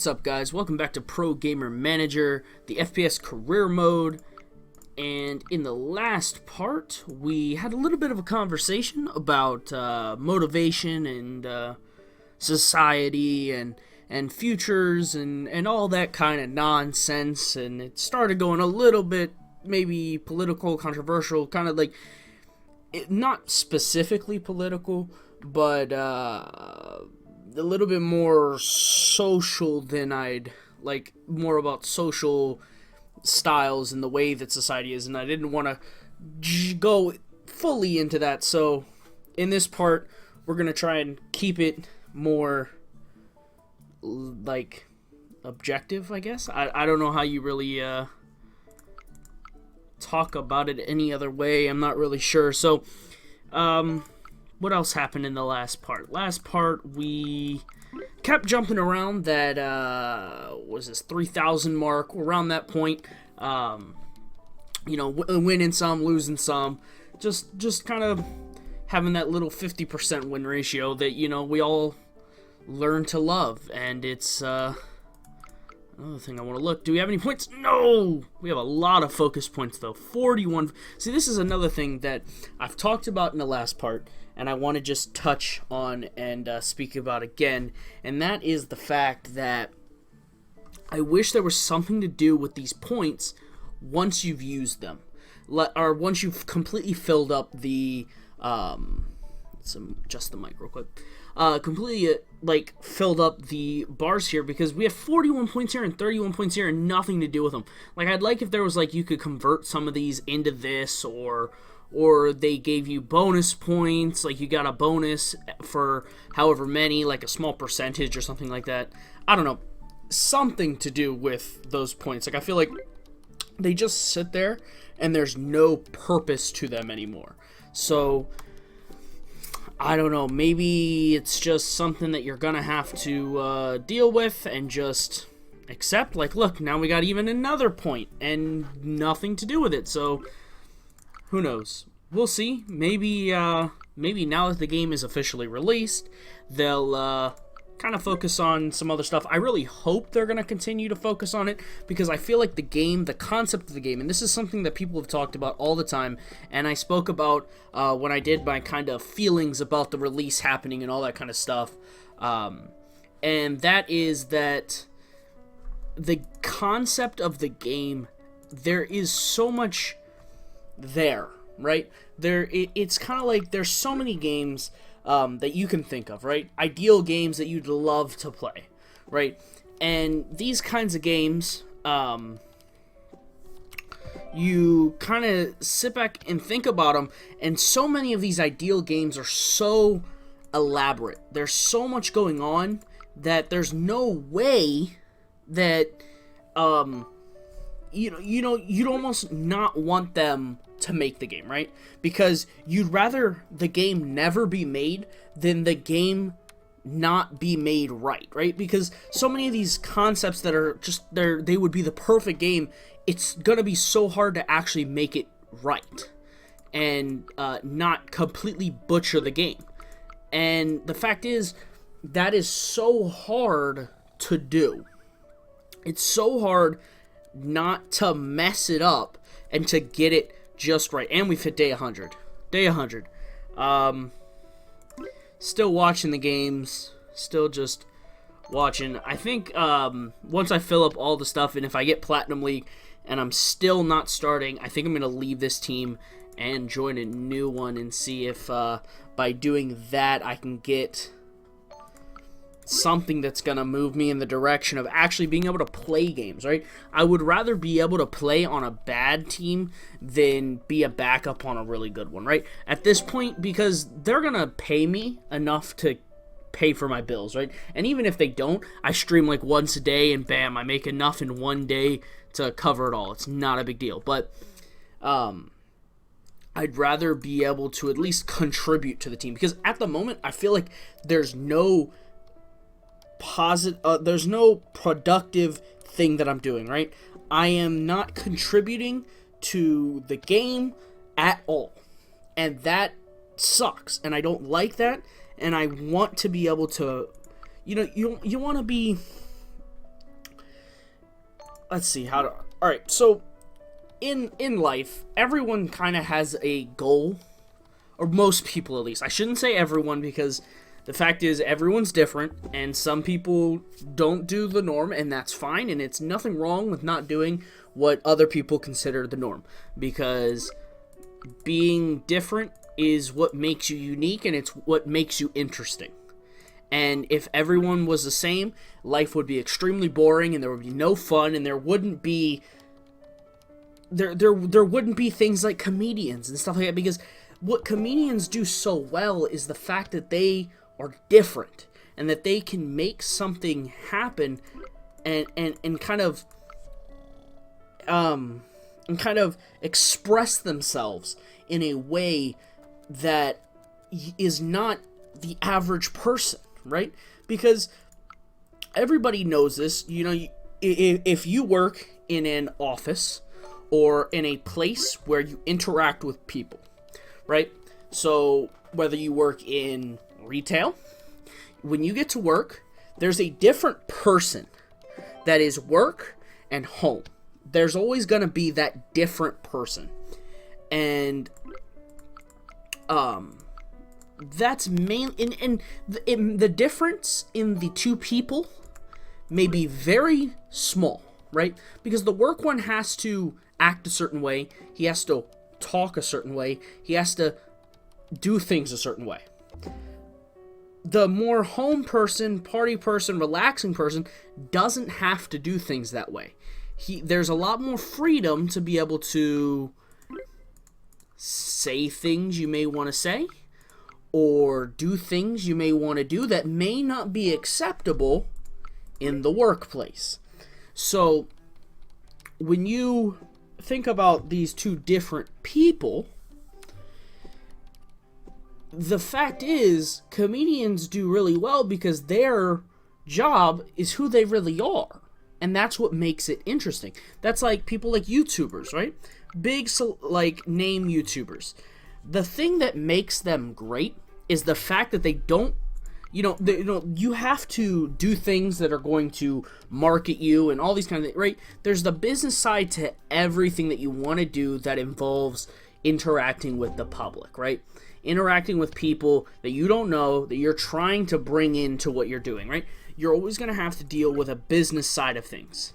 What's up, guys? Welcome back to Pro Gamer Manager, the FPS career mode. And in the last part, we had a little bit of a conversation about motivation and society and futures and all that kind of nonsense. And it started going a little bit maybe political, controversial, kind of like, not specifically political, but a little bit more social than I'd like, more about social styles and the way that society is, and I didn't want to go fully into that. So in this part, we're going to try and keep it more like objective, I guess. I don't know how you really talk about it any other way. I'm not really sure. So what else happened in the last part? Last part, we kept jumping around that, was this 3,000 mark, around that point. You know, winning some, losing some. Just kind of having that little 50% win ratio that, you know, we all learn to love. And it's, another thing I want to look. Do we have any points? No! We have a lot of focus points, though. 41. See, this is another thing that I've talked about in the last part, and I want to just touch on and speak about again, and that is the fact that I wish there was something to do with these points once you've used them, or once you've completely filled up the, let's adjust the mic real quick, completely, like, filled up the bars here, because we have 41 points here and 31 points here and nothing to do with them. Like, I'd like if there was, like, you could convert some of these into this, or they gave you bonus points, like you got a bonus for however many, like a small percentage or something like that. I don't know, something to do with those points. Like, I feel like they just sit there and there's no purpose to them anymore. So I don't know, maybe it's just something that you're gonna have to deal with and just accept. Like, look, now we got even another point and nothing to do with it. So who knows? We'll see. Maybe now that the game is officially released, they'll kind of focus on some other stuff. I really hope they're going to continue to focus on it, because I feel like the concept of the game, and this is something that people have talked about all the time, and I spoke about when I did my kind of feelings about the release happening and all that kind of stuff, and that is that the concept of the game, there is so much there, right? It's kind of like there's so many games that you can think of, right? Ideal games that you'd love to play, right? And these kinds of games, you kind of sit back and think about them, and so many of these ideal games are so elaborate. There's so much going on that there's no way that you'd almost not want them to make the game, right? Because you'd rather the game never be made than the game not be made right? Because so many of these concepts that are just there, they would be the perfect game. It's gonna be so hard to actually make it right and not completely butcher the game. And the fact is, that is so hard to do. It's so hard not to mess it up and to get it just right. And we've hit day 100. Day 100. Still watching the games. Still just watching. I think once I fill up all the stuff, and if I get Platinum League and I'm still not starting, I think I'm going to leave this team and join a new one and see if by doing that I can get something that's gonna move me in the direction of actually being able to play games, right? I would rather be able to play on a bad team than be a backup on a really good one, right? At this point, because they're gonna pay me enough to pay for my bills, right? And even if they don't, I stream like once a day and bam, I make enough in one day to cover it all. It's not a big deal. But I'd rather be able to at least contribute to the team, because at the moment I feel like there's no there's no productive thing that I'm doing, right? I am not contributing to the game at all, and that sucks, and I don't like that, and I want to be able to, you know, you want to be let's see how to. All right, so in life, everyone kind of has a goal, or most people at least. I shouldn't say everyone, because the fact is everyone's different, and some people don't do the norm, and that's fine, and it's nothing wrong with not doing what other people consider the norm, because being different is what makes you unique, and it's what makes you interesting. And if everyone was the same, life would be extremely boring, and there would be no fun, and there wouldn't be there wouldn't be things like comedians and stuff like that, because what comedians do so well is the fact that they are different, and that they can make something happen and kind of express themselves in a way that is not the average person, right? Because everybody knows this, you know, if you work in an office or in a place where you interact with people, right? So whether you work in retail, when you get to work, there's a different person that is work and home. There's always going to be that different person. And that's main in the difference in the two people may be very small, right? Because the work one has to act a certain way, he has to talk a certain way, he has to do things a certain way. The more home person, party person, relaxing person doesn't have to do things that way. There's a lot more freedom to be able to say things you may want to say, or do things you may want to do that may not be acceptable in the workplace. So when you think about these two different people, the fact is comedians do really well because their job is who they really are, and that's what makes it interesting. That's like people like YouTubers, right? Big like name YouTubers. The thing that makes them great is the fact that they don't, you have to do things that are going to market you and all these kind of things, right? There's the business side to everything that you want to do that involves interacting with the public, right? Interacting with people that you don't know, that you're trying to bring into what you're doing, right? You're always going to have to deal with a business side of things.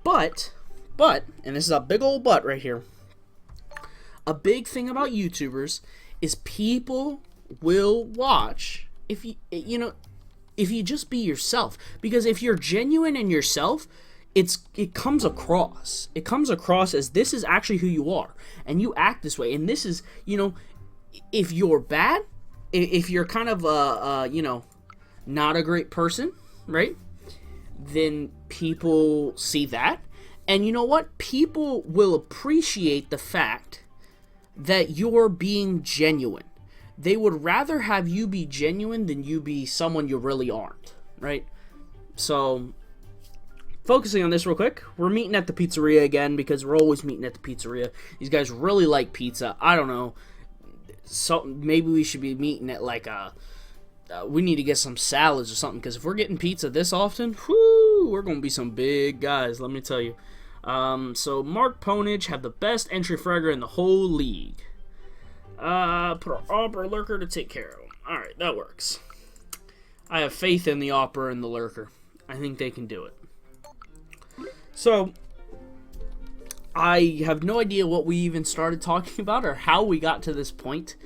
But, and this is a big old but right here, a big thing about YouTubers is people will watch if you just be yourself. Because if you're genuine in yourself, it comes across. It comes across as this is actually who you are, and you act this way. And this is, if you're bad, if you're kind of not a great person, right? Then people see that, and you know what? People will appreciate the fact that you're being genuine. They would rather have you be genuine than you be someone you really aren't, right? So, focusing on this real quick, we're meeting at the pizzeria again because we're always meeting at the pizzeria. These guys really like pizza. I don't know. So maybe we should be meeting at like we need to get some salads or something, because if we're getting pizza this often, whoo, we're going to be some big guys, let me tell you. So Mark Ponage have the best entry fragger in the whole league. Put our Opera Lurker to take care of him. Alright, that works. I have faith in the Opera and the Lurker. I think they can do it. So, I have no idea what we even started talking about or how we got to this point.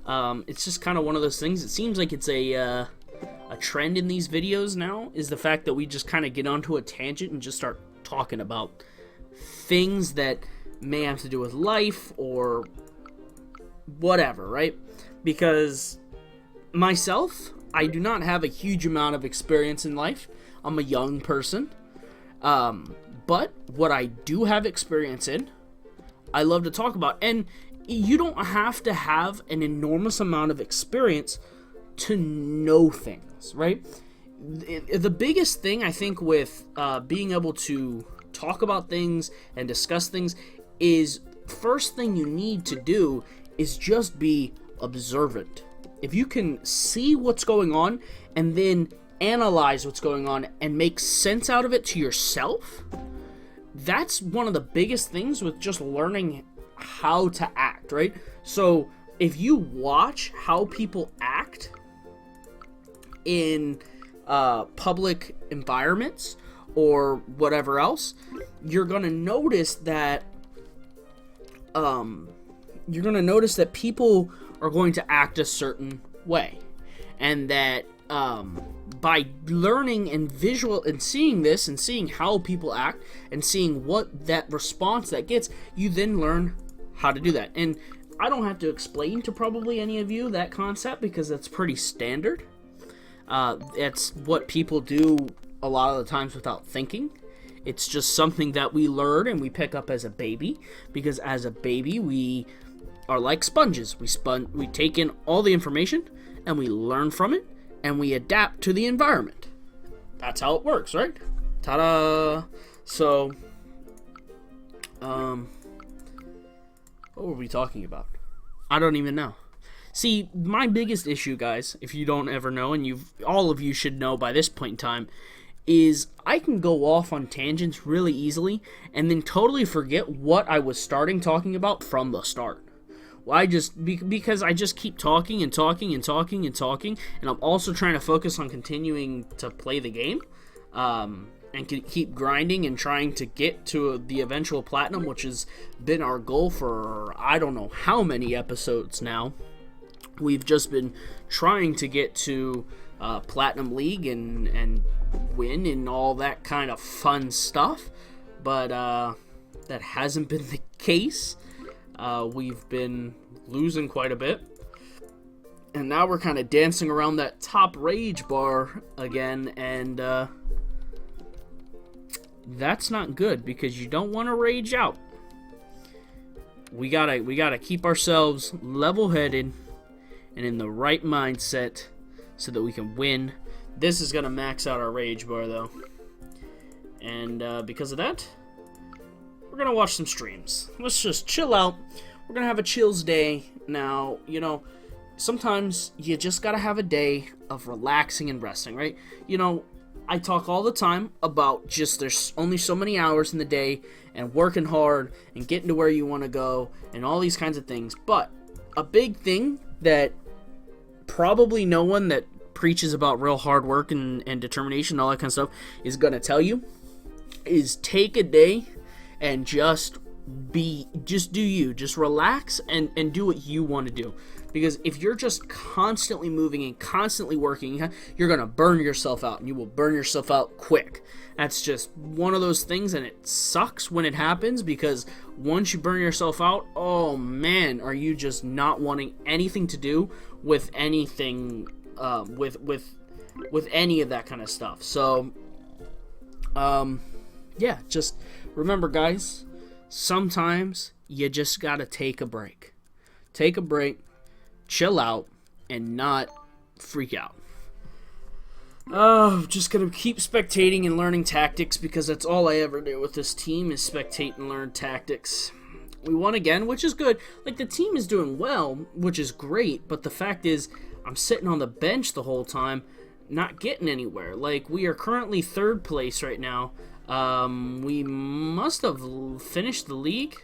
It's just kind of one of those things. It seems like it's a trend in these videos now, is the fact that we just kind of get onto a tangent and just start talking about things that may have to do with life or whatever, right? Because myself, I do not have a huge amount of experience in life. I'm a young person. But what I do have experience in, I love to talk about. And you don't have to have an enormous amount of experience to know things, right? The biggest thing, I think, with being able to talk about things and discuss things is, first thing you need to do is just be observant. If you can see what's going on and then analyze what's going on and make sense out of it to yourself, that's one of the biggest things with just learning how to act, right? So if you watch how people act in public environments or whatever else, you're gonna notice that people are going to act a certain way, and that by learning and seeing this and seeing how people act and seeing what that response that gets, you then learn how to do that. And I don't have to explain to probably any of you that concept, because that's pretty standard. It's what people do a lot of the times without thinking. It's just something that we learn and we pick up as a baby, because as a baby we are like sponges. We take in all the information and we learn from it and we adapt to the environment. That's how it works, right? Ta-da! So, what were we talking about? I don't even know. See, my biggest issue, guys, if you don't ever know, and all of you should know by this point in time, is I can go off on tangents really easily and then totally forget what I was talking about from the start. Well, because I just keep talking and talking and talking and talking, and I'm also trying to focus on continuing to play the game, and keep grinding and trying to get to the eventual platinum, which has been our goal for I don't know how many episodes now. We've just been trying to get to Platinum League and win and all that kind of fun stuff, but that hasn't been the case. We've been losing quite a bit, and now we're kind of dancing around that top rage bar again, and that's not good, because you don't want to rage out. We gotta keep ourselves level-headed and in the right mindset so that we can win. This is gonna max out our rage bar though, and because of that, we're gonna watch some streams. Let's just chill out. We're gonna have a chills day. Now, sometimes you just gotta have a day of relaxing and resting, right? I talk all the time about just there's only so many hours in the day, and working hard and getting to where you want to go and all these kinds of things. But a big thing that probably no one that preaches about real hard work and determination and all that kind of stuff is going to tell you is take a day and just do you. Just relax and do what you want to do. Because if you're just constantly moving and constantly working, you're going to burn yourself out, and you will burn yourself out quick. That's just one of those things, and it sucks when it happens, because once you burn yourself out, oh man, are you just not wanting anything to do with anything, with any of that kind of stuff. So, yeah, just remember, guys, sometimes you just got to take a break. Take a break. Chill out and not freak out. Just gonna keep spectating and learning tactics, because that's all I ever do with this team is spectate and learn tactics. We won again, which is good. Like, the team is doing well, which is great, but the fact is I'm sitting on the bench the whole time, not getting anywhere. Like, we are currently 3rd place right now. We must have finished the league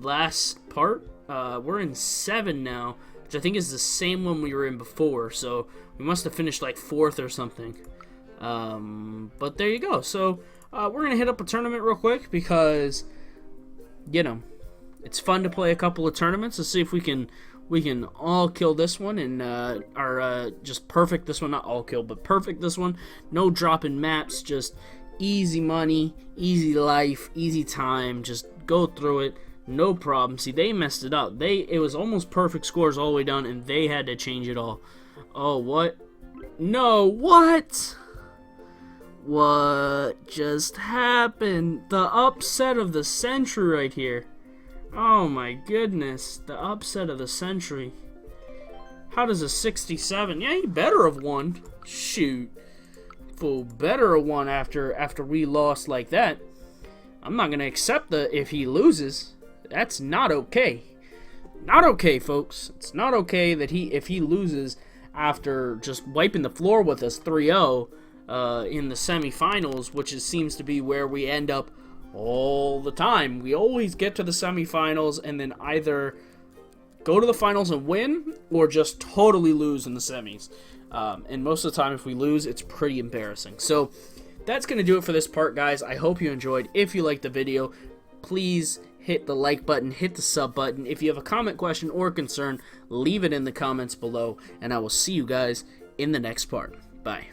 last part. We're in 7 now, which I think is the same one we were in before, so we must have finished like 4th or something. But there you go. So we're gonna hit up a tournament real quick, because it's fun to play a couple of tournaments. Let's see if we can all kill this one, and just perfect this one. Not all kill, but perfect this one. No dropping maps, just easy money, easy life, easy time. Just go through it. No problem. See, they messed it up. It was almost perfect scores all the way down, and they had to change it all. Oh, what? No, what? What just happened? The upset of the century right here. Oh my goodness. The upset of the century. How does a 67? Yeah, he better have won. Shoot. Fool better have won after we lost like that. I'm not going to accept if he loses. That's not okay. Not okay, folks. It's not okay that if he loses after just wiping the floor with us 3-0, in the semifinals, which seems to be where we end up all the time. We always get to the semifinals and then either go to the finals and win, or just totally lose in the semis. And most of the time, if we lose, it's pretty embarrassing. So that's going to do it for this part, guys. I hope you enjoyed. If you liked the video, please hit the like button, hit the sub button. If you have a comment, question, or concern, leave it in the comments below, and I will see you guys in the next part. Bye.